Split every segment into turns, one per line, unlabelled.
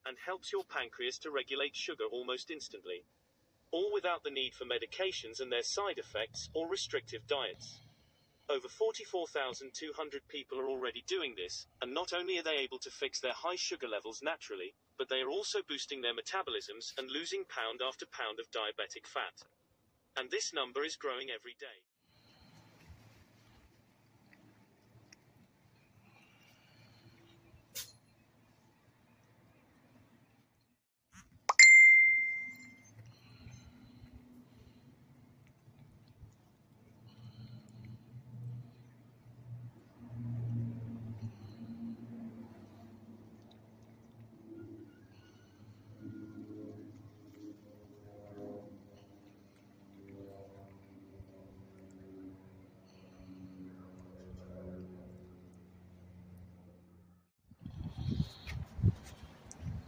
and helps your pancreas to regulate sugar almost instantly. All without the need for medications and their side effects or restrictive diets. Over 44,200 people are already doing this, and not only are they able to fix their high sugar levels naturally, but they are also boosting their metabolisms and losing pound after pound of diabetic fat. And this number is growing every day.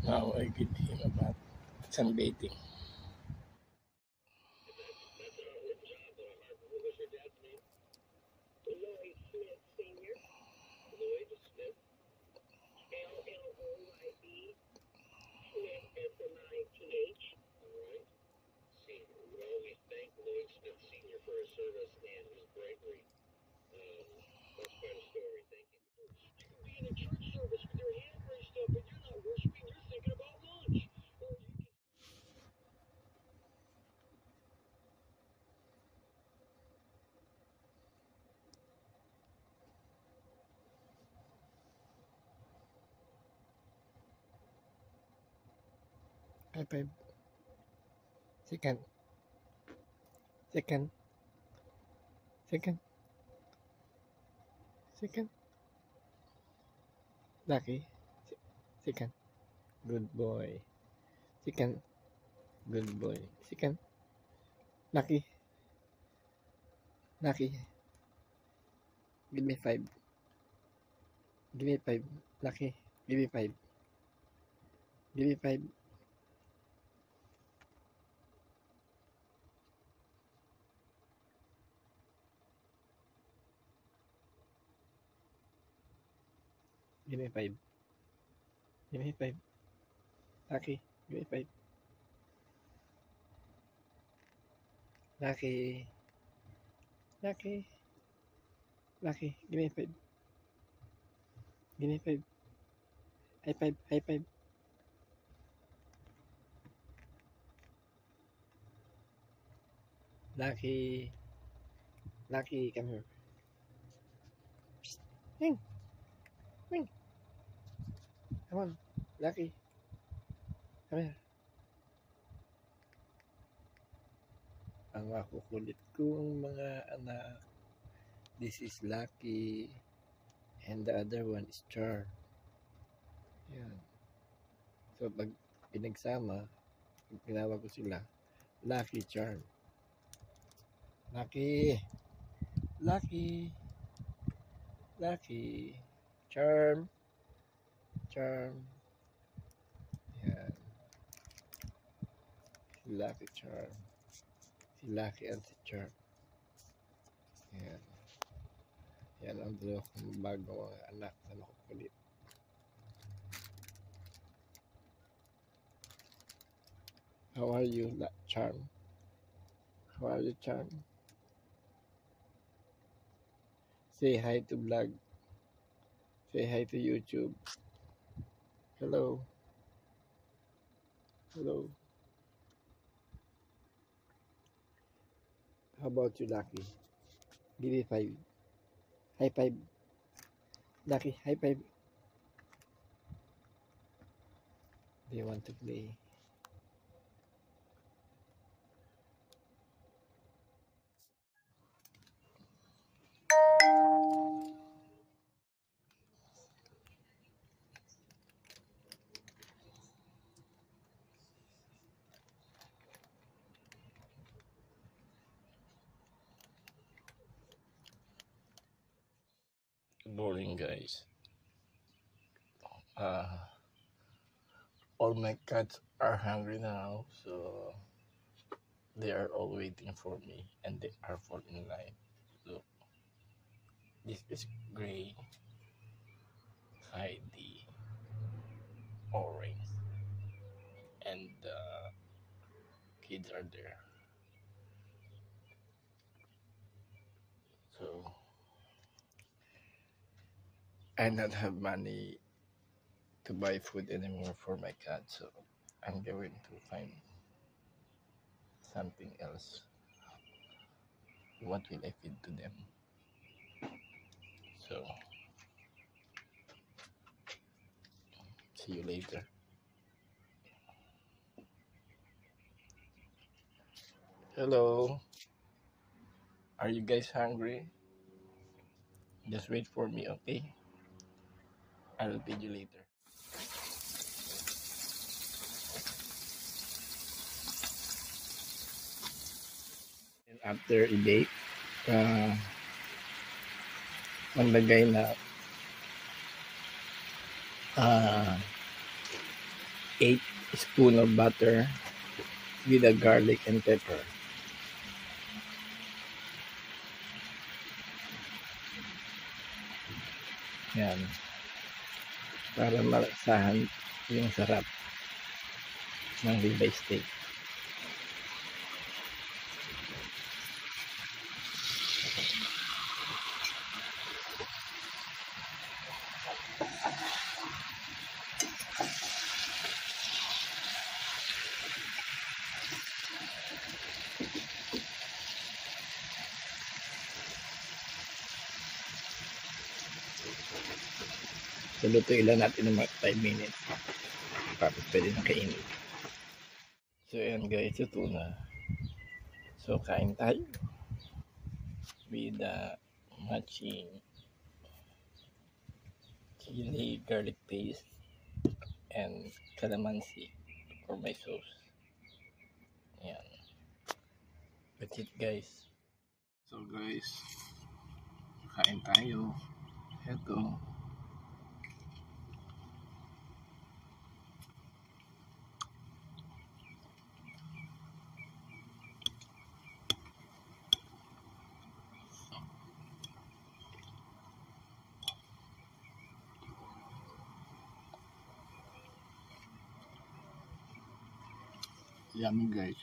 Now I give him about sunbathing.
Lloyd Smith Sr. Lloyd Smith. Lloyd Smith S-M-I-T-H. All right. Senior. Well, we thank Lloyd Smith Sr. for his service and his bravery. That's quite a story. Thank you. You can be in a church service with your hand raised up, but you're not worshiping. You're thinking about lunch. Or you can.
High five. Second. Second. Second. Second. Lucky. Second. Good boy. Second. Good boy. Second. Lucky. Lucky. Give me 5. Give me 5. Lucky. Give me 5. Give me 5. Give me 5. Give me 5. Lucky. Give me 5. Lucky. Lucky. Lucky. Give me 5. Give me 5. High 5. High 5. Lucky. Lucky, come here. Wing. Wing. Come on. Lucky. Come here. Ang makukulit kong mga anak. This is Lucky. And the other one is Charm. Yan. So, pag pinagsama, pag tinawag ko sila, Lucky, Charm. Lucky. Lucky. Lucky. Charm. Charm. Yan. Si Lucky, Charm. Si Lucky and si Charm. Yan. Yan ang dalawa kong bagong anak na nakukulit. How are you, Charm? How are you, Charm? Say hi to vlog. Say hi to YouTube. Hello. Hello. How about you, Lucky? Give me 5. High 5. Lucky, high 5. Do you want to play? Good morning, guys. All my cats are hungry now, so they are all waiting for me, and they are falling in line. So this is Gray, Heidi, Orange, kids are there. So I don't have money to buy food anymore for my cat, so I'm going to find something else. What will I feed to them? So see you later. Hello, are you guys hungry? Just wait for me, okay? I will feed you later. And after a day, maglagay na 8 spoon of butter with a garlic and pepper. Yan. Para malasahan yung sarap ng ribeye steak. So, lutuin lang natin ng mga 5 minutes. Tapos pwede na kainin. So, ayan guys, ito na. So, kain tayo. With matching chili garlic paste and calamansi for my sauce. Ayan. That's it guys. So guys, kain tayo. Ito. Yummy guys.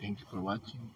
Thank you for watching.